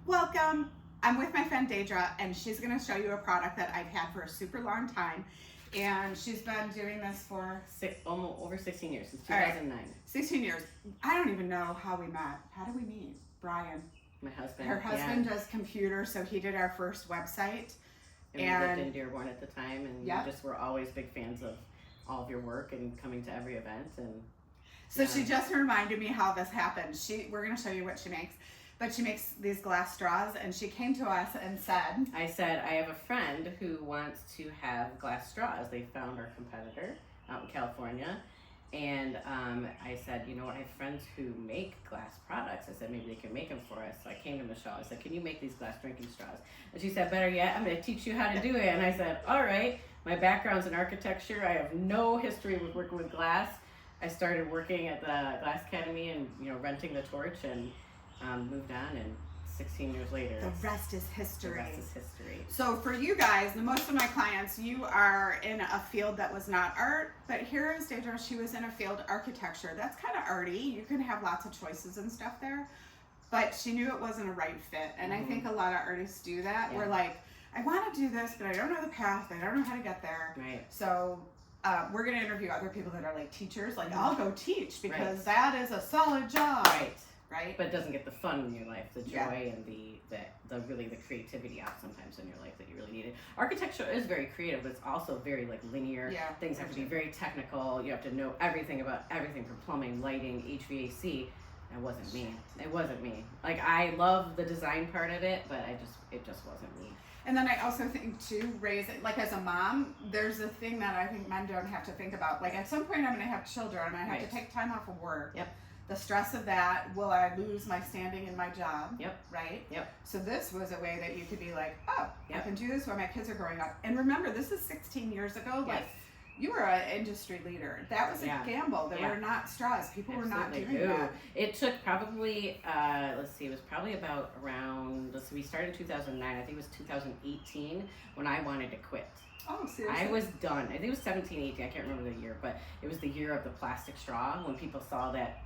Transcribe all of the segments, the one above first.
Welcome. I'm with my friend Daedra, and she's going to show you a product that I've had for a super long time. And she's been doing this for almost over 16 years, since 2009. 16 years. I don't even know how we met. How did we meet? Brian. My husband. Her husband does computers, so he did our first website. And we lived in Dearborn at the time, and we just were always big fans of all of your work and coming to every event. And so she just reminded me how this happened. We're going to show you what she makes. But she makes these glass straws, and she came to us and said, I have a friend who wants to have glass straws. They found our competitor out in California. And I said, you know what, I have friends who make glass products. I said, maybe they can make them for us. So I came to Michelle. I said, can you make these glass drinking straws? And she said, better yet, I'm going to teach you how to do it. And I said, all right. My background's in architecture. I have no history with working with glass. I started working at the Glass Academy and, renting the torch, and moved on, and 16 years later, the rest is history. The rest is history. So for you guys, most of my clients, you are in a field that was not art, but here is Daedra. She was in a field, architecture. That's kind of arty. You can have lots of choices and stuff there, but she knew it wasn't a right fit. And I think a lot of artists do that. Yeah. We're like, I want to do this, but I don't know the path. I don't know how to get there. Right. So we're going to interview other people that are like teachers. Like, I'll go teach because that is a solid job. Right. But it doesn't get the fun in your life, the joy and the really the creativity out sometimes in your life that you really need it. Architecture is very creative, but it's also very like linear. Yeah, things have to be very technical. You have to know everything about everything from plumbing, lighting, HVAC. It wasn't me. It wasn't me. Like, I love the design part of it, but it just wasn't me. And then I also think too, raising, like as a mom, there's a thing that I think men don't have to think about. Like at some point I'm going to have children. I'm going to have to take time off of work. Yep. The stress of that, will I lose my standing in my job? Yep. Right? Yep. So this was a way that you could be like, oh, I can do this while my kids are growing up. And remember, this is 16 years ago. Yes. Like, you were an industry leader. That was a gamble. There were not straws. People were not doing that. It took probably, it was probably about around, we started in 2009. I think it was 2018 when I wanted to quit. Oh, seriously? I was done. I think it was 17, 18. I can't remember the year, but it was the year of the plastic straw when people saw that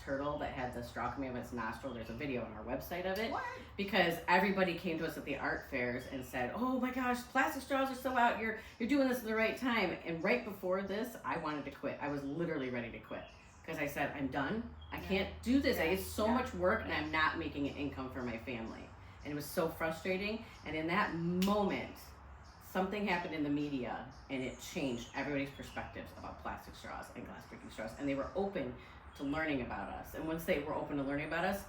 turtle that had the straw coming out of its nostril. There's a video on our website of it. What? Because everybody came to us at the art fairs and said, oh my gosh, plastic straws are so out. You're doing this at the right time. And right before this, I wanted to quit. I was literally ready to quit because I said, I'm done. I can't do this. It's so much work and I'm not making an income for my family. And it was so frustrating. And in that moment, something happened in the media and it changed everybody's perspectives about plastic straws and glass drinking straws, and they were open to learning about us. And once they were open to learning about us,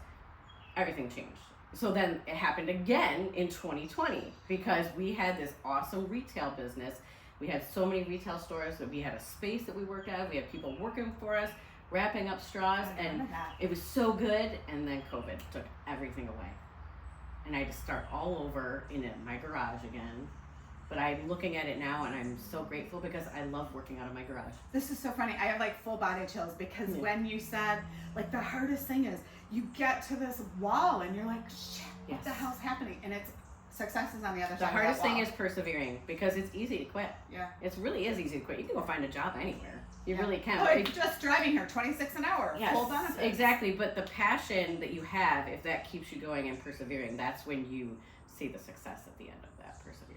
everything changed. So then it happened again in 2020 because we had this awesome retail business. We had so many retail stores that we had a space that we worked at. We had people working for us, wrapping up straws, and it was so good. And then COVID took everything away. And I had to start all over in my garage again. But I'm looking at it now and I'm so grateful because I love working out of my garage. This is so funny. I have like full body chills because when you said, like, the hardest thing is you get to this wall and you're like, shit, what the hell's happening? And it's success is on the other side. The hardest thing is persevering because it's easy to quit. Yeah. It really is easy to quit. You can go find a job anywhere. You really can. Oh, just driving here, 26 an hour, full benefits. Exactly. But the passion that you have, if that keeps you going and persevering, that's when you see the success at the end of that perseverance.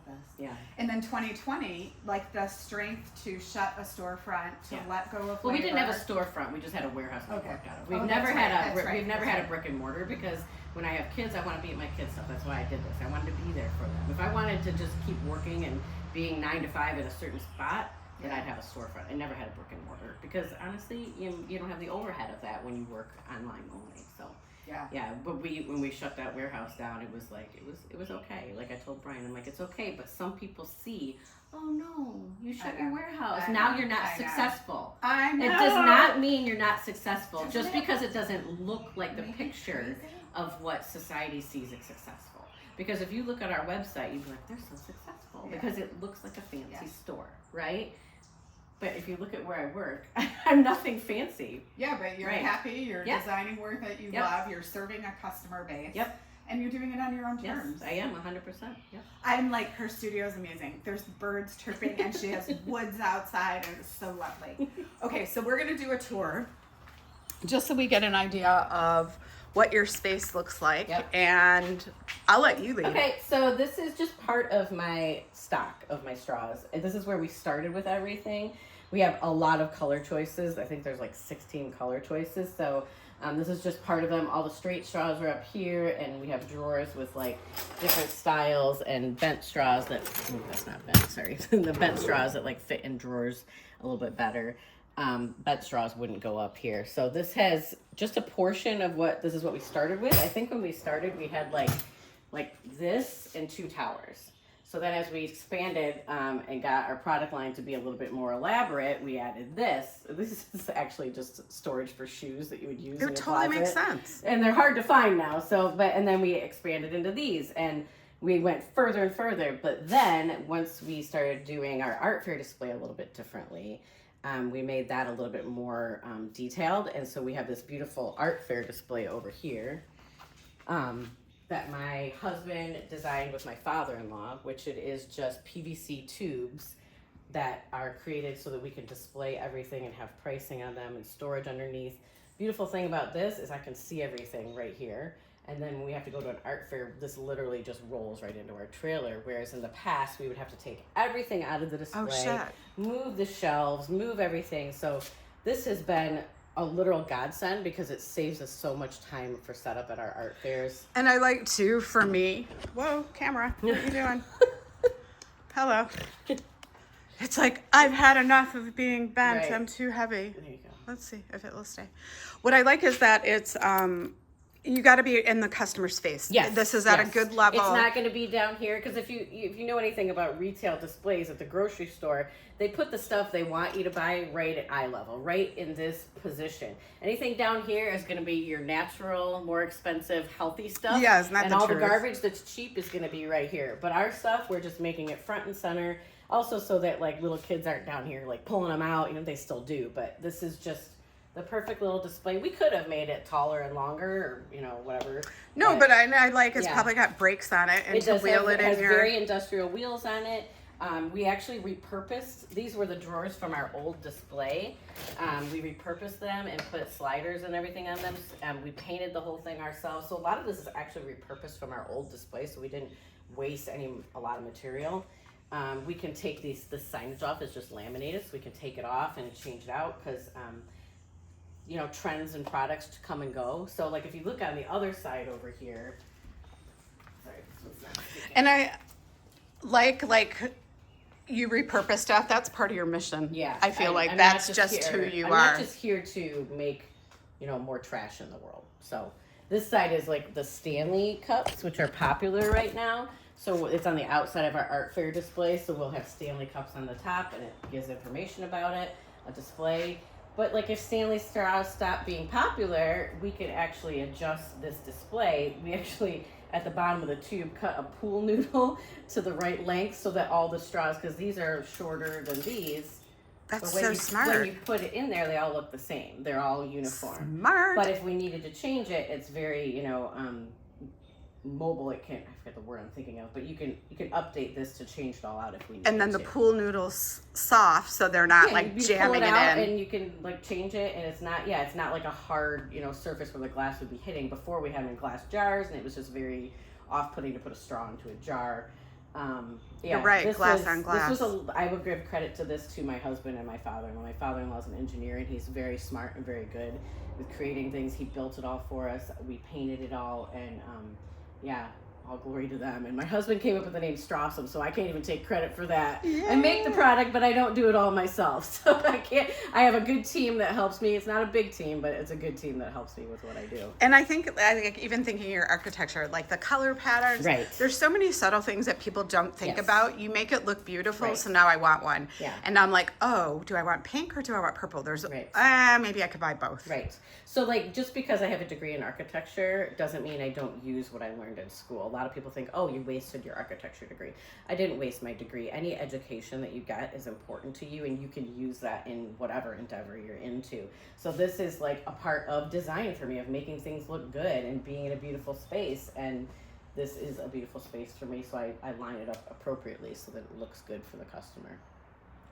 This. Yeah. And then 2020, like the strength to shut a storefront, to let go of. Well, we didn't have a storefront. We just had a warehouse we worked out of. We've never had a brick and mortar because when I have kids, I want to be at my kids' stuff. That's why I did this. I wanted to be there for them. If I wanted to just keep working and being 9 to 5 at a certain spot, then I'd have a storefront. I never had a brick and mortar because honestly, you don't have the overhead of that when you work online only. So. Yeah, but when we shut that warehouse down, it was like it was okay. Like I told Brian, I'm like, it's okay, but some people see, oh no, you shut your warehouse. Now you're not successful. I know. It does not mean you're not successful just because it doesn't look like the picture of what society sees as successful. Because if you look at our website, you'd be like, they're so successful because it looks like a fancy store, right? But if you look at where I work, I'm nothing fancy. Yeah, but you're happy, you're designing work that you love, you're serving a customer base. Yep. And you're doing it on your own terms. Yes, I am, 100%. Yep. I'm like, her studio is amazing. There's birds chirping and she has woods outside and it's so lovely. Okay, so we're going to do a tour just so we get an idea of what your space looks like, Yep. and I'll let you lead. Okay, so this is just part of my stock of my straws. And this is where we started with everything. We have a lot of color choices. I think there's like 16 color choices. So this is just part of them. All the straight straws are up here, and we have drawers with like different styles and bent straws that, oh, that's not bent, sorry. The bent straws that like fit in drawers a little bit better. Bent straws wouldn't go up here. So this has just a portion of this is what we started with. I think when we started, we had like this and 2 towers. So then as we expanded and got our product line to be a little bit more elaborate, we added this. This is actually just storage for shoes that you would use in your totally closet. makes sense. And they're hard to find now. And then we expanded into these, and we went further and further. But then once we started doing our art fair display a little bit differently, we made that a little bit more detailed. And so we have this beautiful art fair display over here. That my husband designed with my father-in-law, which it is just PVC tubes that are created so that we can display everything and have pricing on them and storage underneath. Beautiful thing about this is I can see everything right here. And then when we have to go to an art fair, this literally just rolls right into our trailer. Whereas in the past, we would have to take everything out of the display, move the shelves, move everything. So this has been a literal godsend because it saves us so much time for setup at our art fairs. And I like to, for me, whoa, camera, what are you doing? Hello. It's like, I've had enough of being bent. Right. I'm too heavy. There you go. Let's see if it will stay. What I like is that it's, you got to be in the customer's face. Yes. This is at a good level. It's not going to be down here because if you know anything about retail displays at the grocery store, they put the stuff they want you to buy right at eye level, right in this position. Anything down here is going to be your natural, more expensive, healthy stuff. Yeah, isn't that and the all truth? the garbage that's cheap is going to be right here. But our stuff, we're just making it front and center. Also, so that like little kids aren't down here like pulling them out. You know, they still do, but this is just the perfect little display. We could have made it taller and longer, or whatever. No, but I like it's yeah. probably got brakes on it, and It to does wheel it in has here. very industrial wheels on it. We actually repurposed, these were the drawers from our old display. We repurposed them and put sliders and everything on them. We painted the whole thing ourselves. So a lot of this is actually repurposed from our old display, so we didn't waste a lot of material. We can take the signage off. It's just laminated, so we can take it off and change it out because trends and products come and go. So like if you look on the other side over here, sorry, this one's not sticking. And I like you repurpose stuff. That's part of your mission. Yeah, I feel like I'm that's not just here, who you I'm are. not just here to make, more trash in the world. So this side is like the Stanley cups, which are popular right now. So it's on the outside of our art fair display. So we'll have Stanley cups on the top, and it gives information about it, a display. But like if Stanley straws stop being popular, we could actually adjust this display. We actually, at the bottom of the tube, cut a pool noodle to the right length so that all the straws, because these are shorter than these. That's but so smart. When you put it in there, they all look the same. They're all uniform. Smart. But if we needed to change it, it's very, mobile. It can't, I forget the word I'm thinking of, but you can update this to change it all out if we need and then to. the pool noodles soft, so they're not like you jamming pull it out in. and you can like change it, and it's not like a hard surface where the glass would be hitting. Before we had them in glass jars, and it was just very off-putting to put a straw into a jar. You're right, glass on glass. I would give credit to this to my husband and my father-in-law. My father-in-law is an engineer, and he's very smart and very good with creating things. He built it all for us. We painted it all, and all glory to them. And my husband came up with the name Strawsome, so I can't even take credit for that. Yeah. I make the product, but I don't do it all myself. So I have a good team that helps me. It's not a big team, but it's a good team that helps me with what I do. And I think even thinking your architecture, like the color patterns, Right. There's so many subtle things that people don't think Yes. about. You make it look beautiful, Right. so now I want one. Yeah. And I'm like, oh, do I want pink or do I want purple? There's, Right. Maybe I could buy both. Right. So like just because I have a degree in architecture doesn't mean I don't use what I learned in school. A lot of people think, oh, you wasted your architecture degree. I didn't waste my degree. Any education that you get is important to you, and you can use that in whatever endeavor you're into. So this is like a part of design for me, of making things look good and being in a beautiful space. And this is a beautiful space for me, so I line it up appropriately so that it looks good for the customer.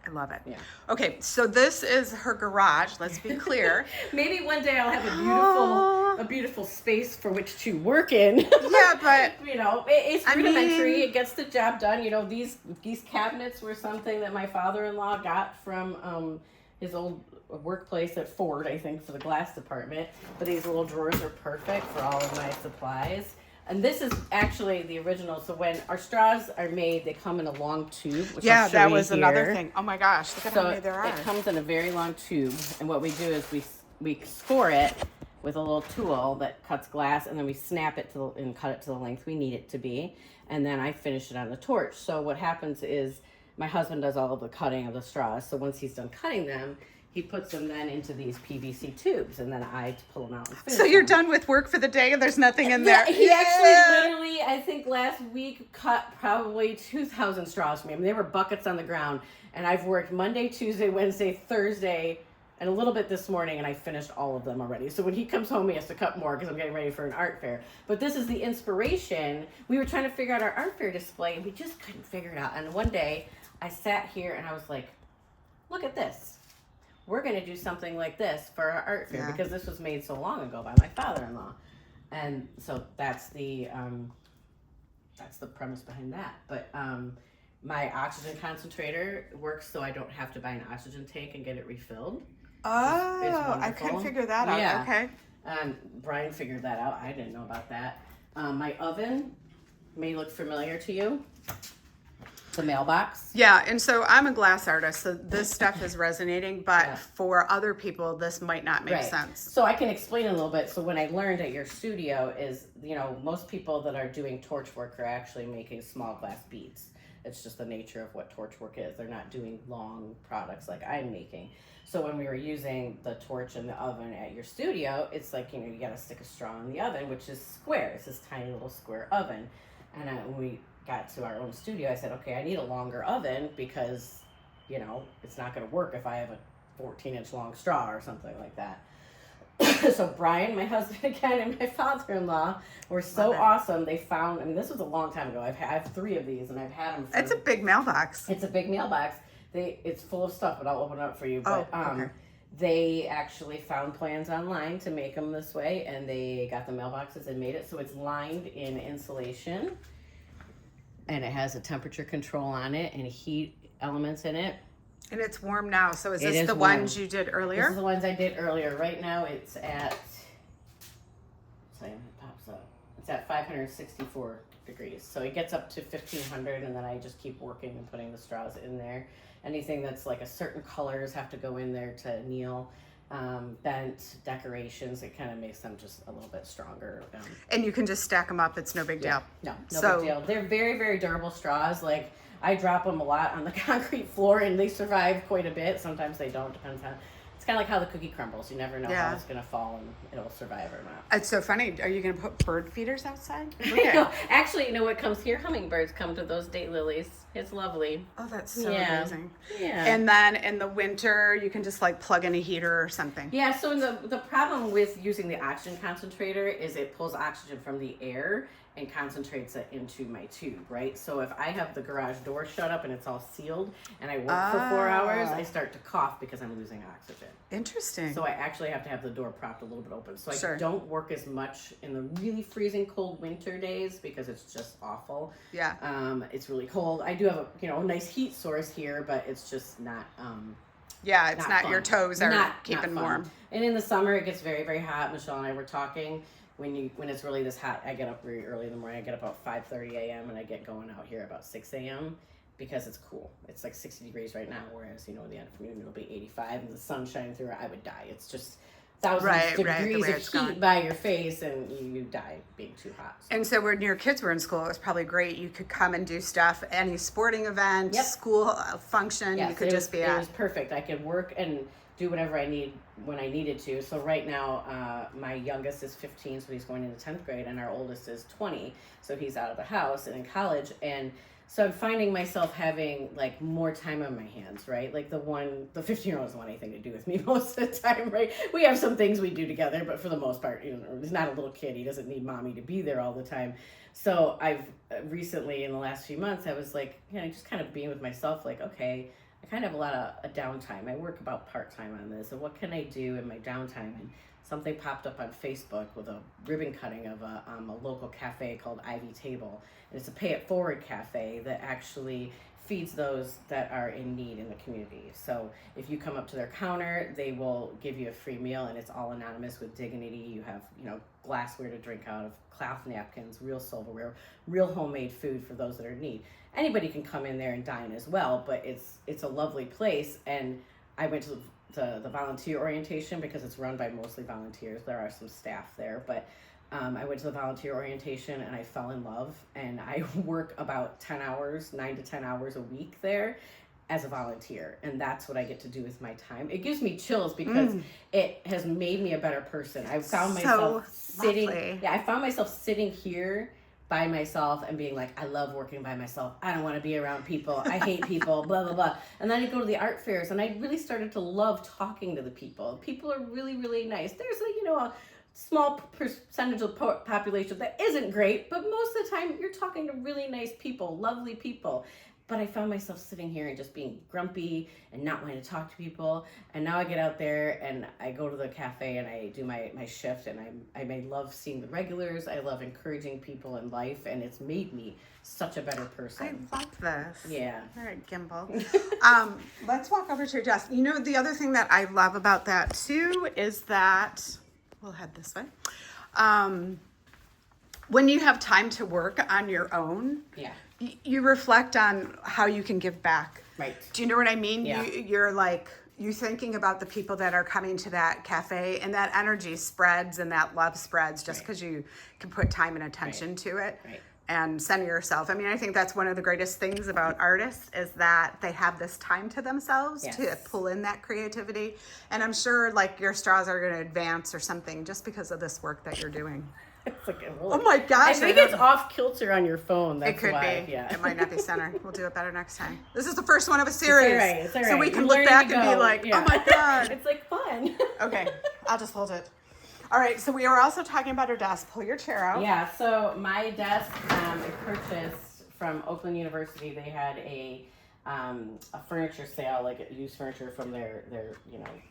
I love it. Yeah. Okay, so this is her garage. Let's be clear. Maybe one day I'll have a beautiful space for which to work in. Yeah, but you know, it's rudimentary. mean, It gets the job done. You know, these cabinets were something that my father-in-law got from his old workplace at Ford, I think, for the glass department. But these little drawers are perfect for all of my supplies. And this is actually the original. So when our straws are made, they come in a long tube. Which yeah, I'll show that you was here. another thing. Oh my gosh, look at how So many there are. it comes in a very long tube, and what we do is we score it with a little tool that cuts glass, and then we snap it and cut it to the length we need it to be, and then I finish it on the torch. So what happens is my husband does all of the cutting of the straws. So once he's done cutting them, he puts them then into these PVC tubes, and then I pull them out and finish So you're them. done with work for the day and there's nothing in there. He actually literally, I think last week, cut probably 2,000 straws for me. I mean, they were buckets on the ground, and I've worked Monday, Tuesday, Wednesday, Thursday, and a little bit this morning, and I finished all of them already. So when he comes home, he has to cut more because I'm getting ready for an art fair. But this is the inspiration. We were trying to figure out our art fair display, and we just couldn't figure it out. And one day, I sat here, and I was like, look at this. We're going to do something like this for our art fair because this was made so long ago by my father-in-law. And so that's the premise behind that. But my oxygen concentrator works so I don't have to buy an oxygen tank and get it refilled. Oh, I couldn't figure that out. Yeah. Okay. Brian figured that out. I didn't know about that. My oven may look familiar to you. The mailbox. Yeah, and so I'm a glass artist, so this stuff is resonating, but for other people, this might not make sense. So I can explain a little bit. So when I learned at your studio is, you know, most people that are doing torch work are actually making small glass beads. It's just the nature of what torch work is. They're not doing long products like I'm making. So when we were using the torch in the oven at your studio, it's like, you know, you got to stick a straw in the oven, which is square. It's this tiny little square oven. And when we got to our own studio, I said, okay, I need a longer oven because, you know, it's not going to work if I have a 14-inch long straw or something like that. So Brian, my husband again, and my father-in-law were so awesome. They found, I mean, this was a long time ago. I have 3 of these, and I've had them for... It's a big mailbox. It's a big mailbox. It's full of stuff, but I'll open it up for you. But okay. They actually found plans online to make them this way, and they got the mailboxes and made it. So it's lined in insulation, and it has a temperature control on it and heat elements in it. And it's warm now. So is this the ones you did earlier? This is the ones I did earlier. Right now it's at, it pops up. It's at 564 degrees. So it gets up to 1500, and then I just keep working and putting the straws in there. Anything that's like a certain colors have to go in there to anneal. Bent decorations, it kind of makes them just a little bit stronger. And you can just stack them up. It's no big deal. No big deal. They're very, very durable straws. Like, I drop them a lot on the concrete floor, and they survive quite a bit. Sometimes they don't. Depends on. It's kind of like how the cookie crumbles. You never know how it's going to fall and it'll survive or not. It's so funny. Are you going to put bird feeders outside? No, actually, you know what comes here? Hummingbirds come to those daylilies. It's lovely. Oh, that's so amazing. Yeah. And then in the winter, you can just like plug in a heater or something. Yeah, so the problem with using the oxygen concentrator is it pulls oxygen from the air and concentrates it into my tube, right? So if I have the garage door shut up and it's all sealed and I work for 4 hours, I start to cough because I'm losing oxygen. Interesting. So I actually have to have the door propped a little bit open. So I Sure. don't work as much in the really freezing cold winter days because it's just awful. Yeah. It's really cold. I do have a nice heat source here, but it's just not Yeah, it's not fun. your toes are Not keeping fun. warm. And in the summer it gets very, very hot. Michelle and I were talking. When it's really this hot, I get up very early in the morning. I get up about 5:30 a.m. and I get going out here about 6 a.m. because it's cool. It's like 60 degrees right now, whereas in the afternoon it'll be 85 and the sun shining through it. I would die. It's just thousands of degrees of heat by your face, and you die being too hot. So. And so when your kids were in school, it was probably great. You could come and do stuff, any sporting event, school function, you could just be at. It was perfect. I could work and do whatever I need when I needed to. So right now, my youngest is 15, so he's going into 10th grade, and our oldest is 20, so he's out of the house and in college. And so I'm finding myself having like more time on my hands, right? Like the 15-year-old doesn't want anything to do with me most of the time, right? We have some things we do together, but for the most part, he's not a little kid. He doesn't need mommy to be there all the time. So I've recently, in the last few months, I was like, just kind of being with myself, like, okay, I kind of have a lot of downtime. I work about part-time on this, and what can I do in my downtime? And something popped up on Facebook with a ribbon cutting of a local cafe called Ivy Table. And it's a pay it forward cafe that actually feeds those that are in need in the community. So if you come up to their counter, they will give you a free meal, and it's all anonymous with dignity. You have, glassware to drink out of, cloth napkins, real silverware, real homemade food for those that are in need. Anybody can come in there and dine as well, but it's a lovely place. And I went to the volunteer orientation because it's run by mostly volunteers. There are some staff there, but I went to the volunteer orientation and I fell in love, and I work about 9 to 10 hours a week there as a volunteer, and that's what I get to do with my time. It gives me chills because it has made me a better person. I found myself sitting here by myself and being like, I love working by myself. I don't want to be around people. I hate people, blah, blah, blah. And then I go to the art fairs and I really started to love talking to the people. People are really, really nice. There's a small percentage of the population that isn't great, but most of the time you're talking to really nice people, lovely people. But I found myself sitting here and just being grumpy and not wanting to talk to people. And now I get out there and I go to the cafe and I do my shift, and I love seeing the regulars. I love encouraging people in life, and it's made me such a better person. I love this. Yeah. All right, Gimbal. Let's walk over to your desk. The other thing that I love about that too is that, we'll head this way. When you have time to work on your own, you reflect on how you can give back. Right. Do you know what I mean? Yeah. You're thinking about the people that are coming to that cafe, and that energy spreads and that love spreads just because you can put time and attention to it. Right. And center yourself. I mean, I think that's one of the greatest things about artists is that they have this time to themselves to pull in that creativity. And I'm sure your straws are going to advance or something just because of this work that you're doing. It's like oh my gosh. I think it's off kilter on your phone. That's it could why. be. Yeah. It might not be centered. We'll do it better next time. This is the first one of a series. It's all right. So we can look back and be like, oh my God. It's fun. Okay. I'll just hold it. All right, so we were also talking about our desk. Pull your chair out. Yeah, so my desk I purchased from Oakland University. They had a furniture sale, used furniture from their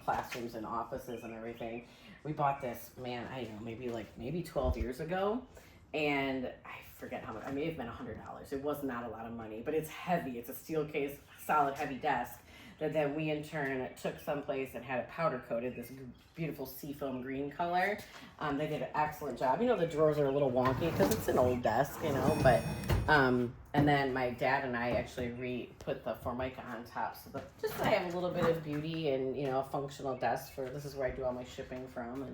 classrooms and offices and everything. We bought this, man, I don't know, maybe 12 years ago, and I forget how much. I may have been $100. It was not a lot of money, but it's heavy. It's a steel case, solid, heavy desk. That then we in turn took someplace and had it powder coated, this beautiful seafoam green color. They did an excellent job. The drawers are a little wonky because it's an old desk, but and then my dad and I actually put the Formica on top so that just so I have a little bit of beauty and a functional desk this is where I do all my shipping from.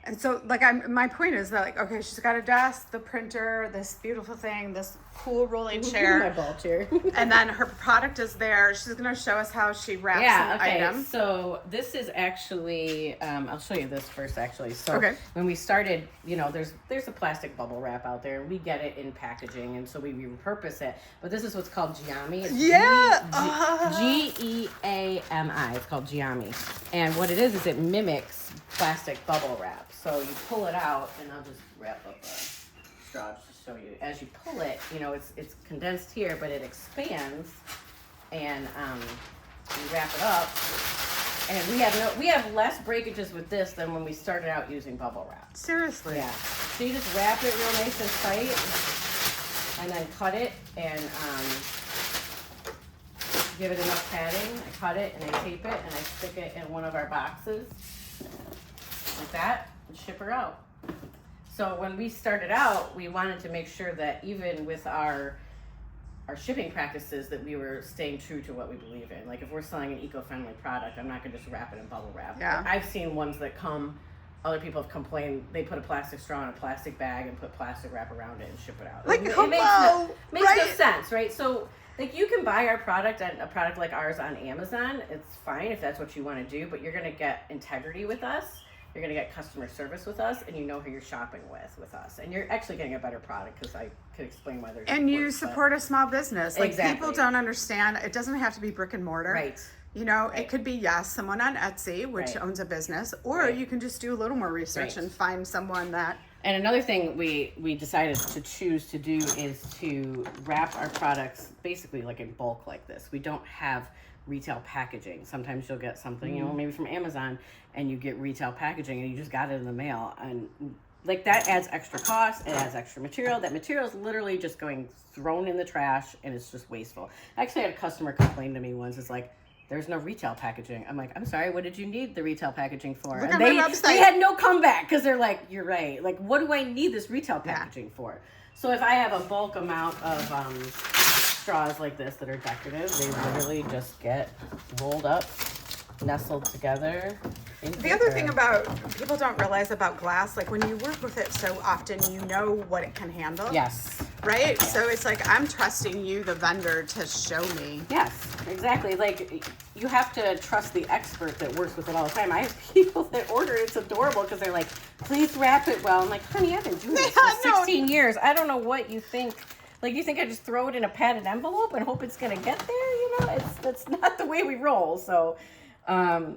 And so, my point is that, okay, she's got a desk, the printer, this beautiful thing, this cool rolling chair. My ball chair. And then her product is there. She's going to show us how she wraps an item. So this is actually, I'll show you this first, actually. So when we started, there's a plastic bubble wrap out there. We get it in packaging, and so we repurpose it. But this is what's called Giami. It's Geami. It's called Giami. And what it is it mimics plastic bubble wrap. So you pull it out, and I'll just wrap up a straw just to show you. As you pull it, it's condensed here, but it expands, and you wrap it up. And we have less breakages with this than when we started out using bubble wrap. Seriously? Yeah. So you just wrap it real nice and tight, and then cut it, and give it enough padding. I cut it, and I tape it, and I stick it in one of our boxes. Like that, and ship her out. So when we started out, we wanted to make sure that even with our shipping practices that we were staying true to what we believe in. If we're selling an eco-friendly product, I'm not going to just wrap it in bubble wrap. Yeah. I've seen ones that other people have complained, they put a plastic straw in a plastic bag and put plastic wrap around it and ship it out. It makes no sense, right? So you can buy our product, a product like ours on Amazon. It's fine if that's what you want to do, but you're going to get integrity with us. You're going to get customer service with us, and who you're shopping with us. And you're actually getting a better product because I could explain why there's. And you support a small business. Exactly. People don't understand. It doesn't have to be brick and mortar. Right. It could be, someone on Etsy, which owns a business, or you can just do a little more research and find someone that And another thing we decided to choose to do is to wrap our products basically like in bulk like this. We don't have retail packaging. Sometimes you'll get something, you know, maybe from Amazon, and you get retail packaging and you just got it in the mail, and like that adds extra cost, it adds extra material. That material is literally just going thrown in the trash, and it's just wasteful. I actually had a customer complain to me once. It's like, there's no retail packaging. I'm like, I'm sorry, what did you need the retail packaging for? Look And at my website. they had no comeback because they're like, you're right. Like, what do I need this retail packaging for? So if I have a bulk amount of straws like this that are decorative, they literally just get rolled up, nestled together. The other thing about people don't realize about glass, like when you work with it so often, you know what it can handle. Yes. Right? Yes. So it's like, I'm trusting you, the vendor, to show me. Yes, exactly. Like, you have to trust the expert that works with it all the time. I have people that order it. It's adorable because they're like, please wrap it well. I'm like, honey, I've been doing this for 16 years. I don't know what you think. Like, you think I just throw it in a padded envelope and hope it's going to get there? You know, that's not the way we roll. So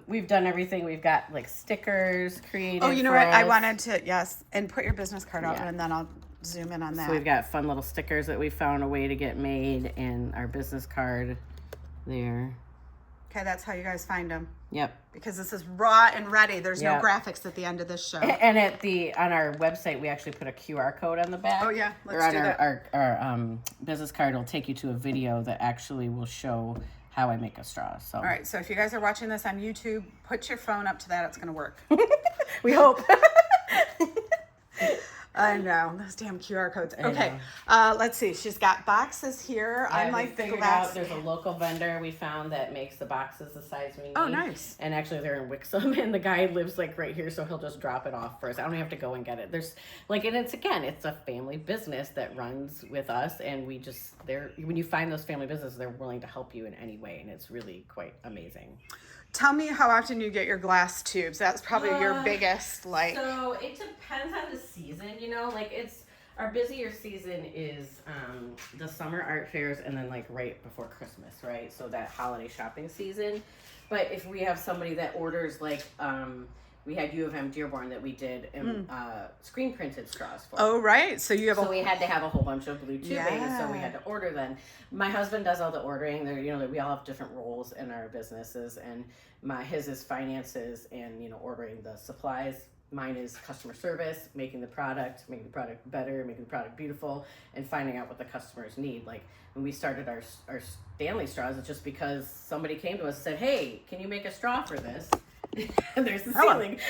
we've done everything. We've got like stickers created. Oh, you know what? I wanted to, yes, and put your business card out, Yeah. and then I'll zoom in on that. So we've got fun little stickers that we found a way to get made, and our business card there. Okay, that's how you guys find them. Yep. Because this is raw and ready. There's Yep. no graphics at the end of this show. And on our website, we actually put a QR code on the back. Oh, yeah. Or Let's on do that. our business card, will take you to a video that actually will show how I make a straw. So. All right, so if you guys are watching this on YouTube, put your phone up to that. It's going to work. We hope. I know, those damn QR codes. I Okay, let's see. She's got boxes here. Yeah, I we like the figured glass. out there's a local vendor we found that makes the boxes the size we need. Oh, nice. And actually, they're in Wixom, and the guy lives like right here, so he'll just drop it off for us. I don't have to go and get it. There's like, and it's a family business that runs with us, and we just when you find those family businesses, they're willing to help you in any way, and it's really quite amazing. Tell me how often you get your glass tubes. That's probably your biggest, like. So it depends on the season, you know, like our busier season is the summer art fairs and then like right before Christmas, right? So that holiday shopping season. But if we have somebody that orders like we had U of M Dearborn that we did screen printed straws for. Oh, right. So you have So we had to have a whole bunch of blue tubing, Yeah. so we had to order then. My husband does all the ordering. There, you know, we all have different roles in our businesses, and his is finances and, you know, ordering the supplies. Mine is customer service, making the product better, making the product beautiful, and finding out what the customers need. Like when we started our Stanley straws, it's just because somebody came to us and said, "Hey, can you make a straw for this?" There's the ceiling.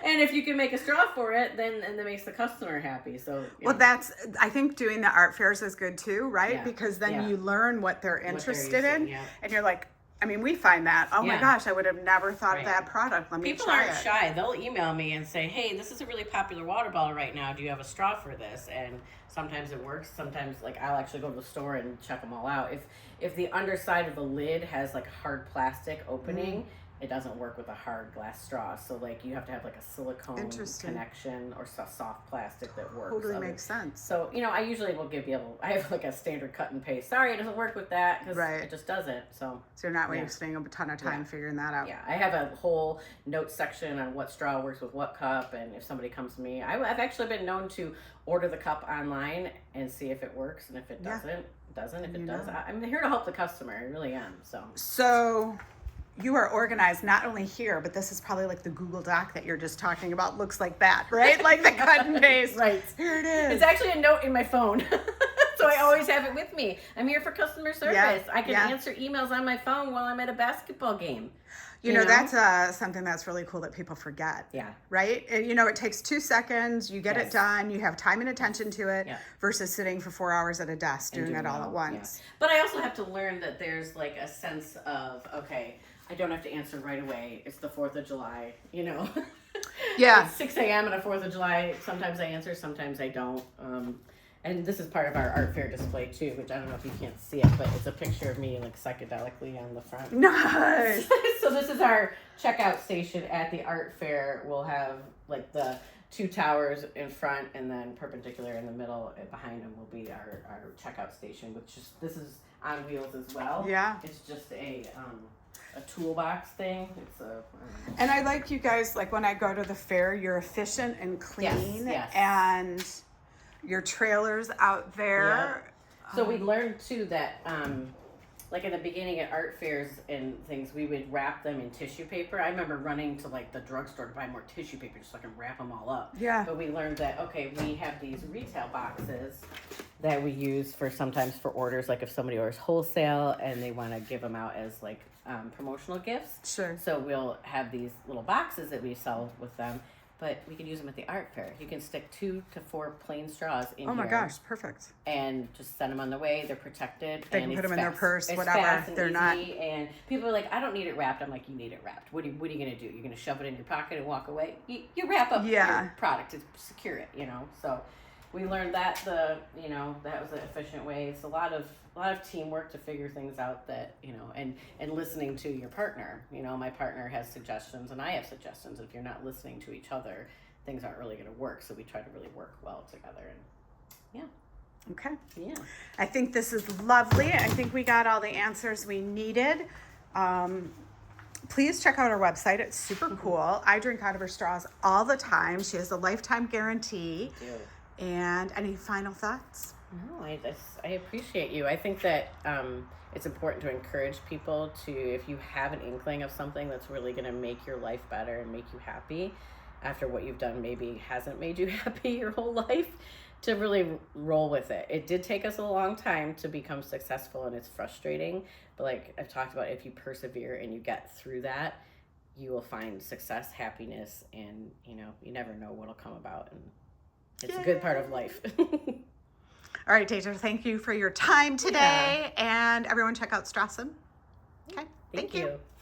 And if you can make a straw for it, then that makes the customer happy. So Well, I think doing the art fairs is good too, right? Yeah. Because then Yeah. you learn what they're interested in, yeah. and you're like, I mean, we find that. Oh my Yeah. gosh, I would have never thought of Right. that product. Let me People try aren't it. shy. They'll email me and say, "Hey, this is a really popular water bottle right now. Do you have a straw for this?" And sometimes it works. Sometimes, like, I'll actually go to the store and check them all out. If the underside of the lid has like hard plastic opening, it doesn't work with a hard glass straw. So like you have to have like a silicone Interesting. connection or soft plastic that works. Totally makes sense. So, you know, I usually will I have like a standard cut and paste. Sorry, it doesn't work with that because Right. it just doesn't. So So you're not Yeah. wasting a ton of time Yeah. figuring that out. yeah, I have a whole note section on what straw works with what cup, and if somebody comes to me, I've actually been known to order the cup online and see if it works, and if it Yeah. doesn't, it doesn't. If You it does, know. I'm here to help the customer. I really am. So you are organized not only here, but this is probably like the Google Doc that you're just talking about. Looks like that, right? Like the cut and paste. Right. Here it is. It's actually a note in my phone. So I always have it with me. I'm here for customer service. Yeah, I can yeah. answer emails on my phone while I'm at a basketball game. You know, that's something that's really cool that people forget. Yeah. Right? And, you know, it takes 2 seconds, you get it Yes. done, you have time and attention to it Yeah. versus sitting for 4 hours at a desk doing it all at once. Yeah. But I also have to learn that there's like a sense of, okay, I don't have to answer right away. It's the 4th of July, you know? Yeah. It's 6 a.m. on the 4th of July. Sometimes I answer, sometimes I don't. And this is part of our art fair display too, which I don't know if you can't see it, but it's a picture of me like psychedelically on the front. Nice. So this is our checkout station at the art fair. We'll have like the 2 towers in front, and then perpendicular in the middle, and behind them will be our checkout station, which is, this is on wheels as well. Yeah. It's just a a toolbox thing. It's a. And I like you guys, like when I go to the fair, you're efficient and clean, Yes. and your trailer's out there. So we learned too that, like in the beginning at art fairs and things, we would wrap them in tissue paper. I remember running to like the drugstore to buy more tissue paper just so I can wrap them all up. Yeah. But we learned that, okay, we have these retail boxes that we use for sometimes for orders, like if somebody orders wholesale and they want to give them out as like promotional gifts. Sure. So we'll have these little boxes that we sell with them, but we can use them at the art fair. You can stick 2 to 4 plain straws in Oh my here gosh, perfect. and just send them on the way. They're protected. They and can put it's them in their fast. purse, It's whatever. fast and They're not. easy. And people are like, I don't need it wrapped. I'm like, you need it wrapped. What are you gonna do? You're gonna shove it in your pocket and walk away? You wrap up Yeah. your product to secure it. So we learned that that was an efficient way. It's a lot of teamwork to figure things out that and listening to your partner. My partner has suggestions and I have suggestions. If you're not listening to each other, things aren't really going to work. So we try to really work well together. And Okay. yeah. I think this is lovely. I think we got all the answers we needed. Please check out our website. It's super cool. I drink out of her straws all the time. She has a lifetime guarantee. Thank you. And any final thoughts? No, I appreciate you. I think that it's important to encourage people to, if you have an inkling of something that's really going to make your life better and make you happy after what you've done maybe hasn't made you happy your whole life, to really roll with it. It did take us a long time to become successful and it's frustrating. But like I've talked about, if you persevere and you get through that, you will find success, happiness, and you never know what'll come about. And it's a good part of life. All right, Daedra, thank you for your time today. And everyone check out Strawsome. Okay, thank you.